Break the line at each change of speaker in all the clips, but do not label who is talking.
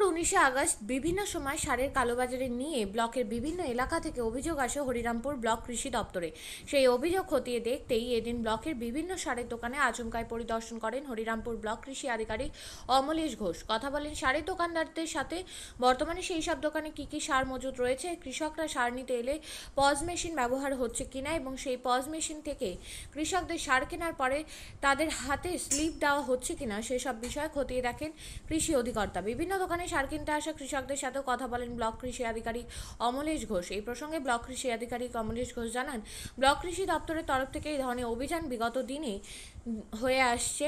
19 August বিভিন্ন সময় সারের কালোবাজারে নিয়ে ব্লকের বিভিন্ন এলাকা থেকে অভিযোগ আসে হরিরামপুর ব্লক কৃষি দপ্তরে। সেই অভিযোগ খতিয়ে দেখতেই এদিন ব্লকের বিভিন্ন সারের দোকানে আচমকায় পরিদর্শন করেন হরিরামপুর ব্লক কৃষি আধিকারিক অমলেশ ঘোষ। কথা বলেন সারের দোকানদারদের সাথে। বর্তমানে সেই সব দোকানে কি কি সার মজুদ রয়েছে, কৃষকরা সার নিতে এলে পজ মেশিন ব্যবহার হচ্ছে কিনা এবং সেই পজ মেশিন থেকে কৃষকদের সার কেনার পরে তাদের হাতে স্লিপ দেওয়া হচ্ছে কিনা সেসব বিষয়ে খতিয়ে দেখেন কৃষি অধিকর্তা। বিভিন্ন দোকানে সার কিনতে আসা কৃষকদের সাথেও কথা বলেন ব্লক কৃষি আধিকারিক অমলেশ ঘোষ। এই প্রসঙ্গে ব্লক কৃষি আধিকারিক অমলেশ ঘোষ জানান, ব্লক কৃষি দপ্তরের তরফ থেকে এই ধরনের অভিযান বিগত দিনে হয়ে আসছে,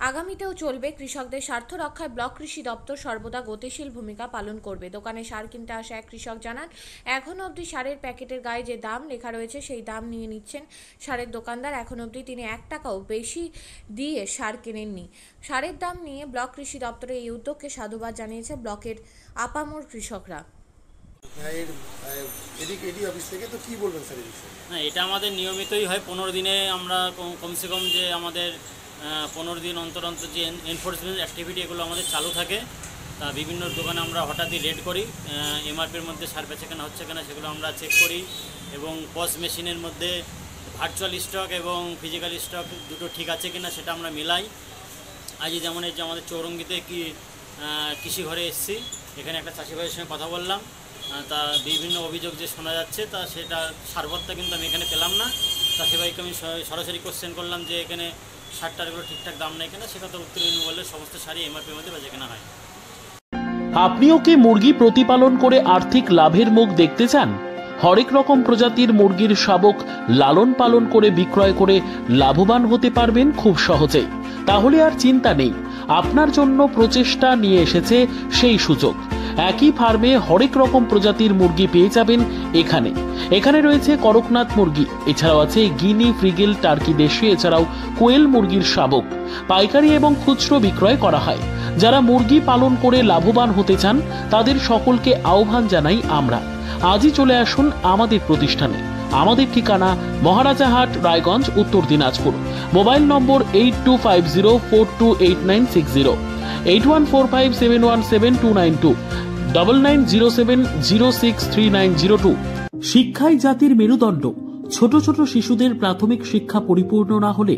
আগামীতেও চলবে। কৃষকদের স্বার্থ রক্ষায় ব্লক কৃষি দপ্তর সর্বদা গতিশীল ভূমিকা পালন করবে। দোকানে সার কিনতে আসা এক কৃষক জানান, এখনও অবধি সারের প্যাকেটের গায়ে যে দাম লেখা রয়েছে সেই দাম নিয়ে নিচ্ছেন সারের দোকানদার। এখন অবধি তিনি 1 টাকাও বেশি দিয়ে সার কেনেননি। সারের দাম নিয়ে ব্লক কৃষি দপ্তরের এই উদ্যোগকে সাধুবাদ জানিয়েছে ব্লকের আপামর কৃষকরা।
না, এটা আমাদের নিয়মিতই হয়। 15 দিনে আমরা কমসে কম যে আমাদের 15 দিন অন্তর অন্তর যে এনফোর্সমেন্ট অ্যাক্টিভিটি এগুলো আমাদের চালু থাকে। তা বিভিন্ন দোকানে আমরা হঠাৎই রেড করি, এমআরপির মধ্যে সার বেচা কেনা হচ্ছে কিনা সেগুলো আমরা চেক করি এবং পজ মেশিনের মধ্যে ভার্চুয়াল স্টক এবং ফিজিক্যাল স্টক দুটো ঠিক আছে কিনা সেটা আমরা মিলাই। আজই যেমন এই যে আমাদের চৌরঙ্গিতে কৃষি ঘরে এসেছি, এখানে একটা চাষি ভাইয়ের সঙ্গে কথা বললাম। তা বিভিন্ন অভিযোগ যে শোনা যাচ্ছে তা সেটা সারবত্তা কিন্তু আমি এখানে পেলাম না। চাষি ভাইকে আমি সরাসরি কোশ্চেন করলাম যে এখানে সারটার এগুলো ঠিকঠাক দাম নেই কিনা, সেটা উত্তর বললে সমস্ত সারই এমআরপির মধ্যে বেচা কেনা হয়।
আপনিও কি মুরগি প্রতিপালন করে আর্থিক লাভের মুখ দেখতে চান? হরেক রকম প্রজাতির মুরগির শাবক লালন পালন করে বিক্রয় করে লাভবান হতে পারবেন খুব সহজেই। তাহলে আর চিন্তা নেই, আপনার জন্য প্রচেষ্টা নিয়ে এসেছে সেই সুযোগ। একই ফার্মে হরেক রকম প্রজাতির মুরগি পেয়ে যাবেন এখানে রয়েছে করকনাথ মুরগি, এছাড়াও আছে গিনি, ফ্রিগেল, টার্কি দেশি, এছাড়াও কোয়েল মুরগির শাবক পাইকারি এবং খুচরো বিক্রয় করা হয়। যারা মুরগি পালন করে লাভবান হতে চান তাদের সকলকে আহ্বান জানাই আমরা। আজই চলে আসুন আমাদের প্রতিষ্ঠানে। আমাদের ঠিকানা মহারাজাহাট, রায়গঞ্জ, উত্তর দিনাজপুর। মোবাইল নম্বর 8250428960, 8145717292, 9907063902। শিক্ষাই জাতির মেরুদণ্ড। ছোট ছোট শিশুদের প্রাথমিক শিক্ষা পরিপূর্ণ না হলে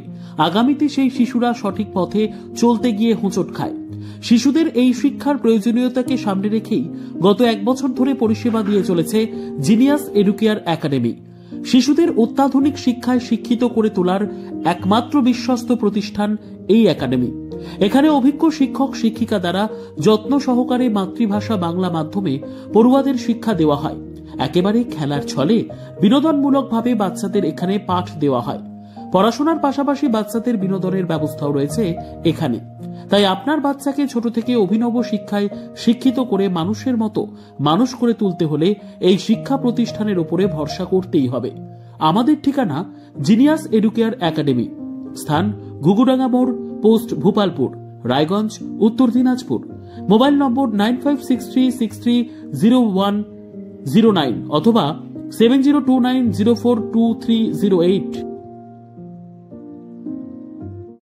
আগামীতে সেই শিশুরা সঠিক পথে চলতে গিয়ে হোঁচট খায়। শিশুদের এই শিক্ষার প্রয়োজনীয়তাকে সামনে রেখেই গত 1 বছর ধরে পরিষেবা দিয়ে চলেছে জিনিয়াস এডুকেয়ার একাডেমি। শিশুদের অত্যাধুনিক শিক্ষায় শিক্ষিত করে তোলার একমাত্র বিশ্বস্ত প্রতিষ্ঠান এই একাডেমি। এখানে অভিজ্ঞ শিক্ষক শিক্ষিকা দ্বারা যত্ন সহকারে মাতৃভাষা বাংলা মাধ্যমে পড়ুয়াদের শিক্ষা দেওয়া হয়। একেবারে খেলার ছলে বিনোদনমূলকভাবে বাচ্চাদের এখানে পাঠ দেওয়া হয়। পড়াশোনার পাশাপাশি বাচ্চাদের বিনোদনের ব্যবস্থাও রয়েছে এখানে। তাই আপনার বাচ্চাকে ছোট থেকে অভিনব শিক্ষায় শিক্ষিত করে মানুষের মতো মানুষ করে তুলতে হলে এই শিক্ষা প্রতিষ্ঠানের উপরে ভরসা করতেই হবে। আমাদের ঠিকানা জিনিয়াস এডুকেয়ার একাডেমি, স্থান ঘুঘুডাঙ্গা মোড়, পোস্ট ভূপালপুর, রায়গঞ্জ, উত্তর দিনাজপুর। মোবাইল নম্বর 9563630109 অথবা 7029042308।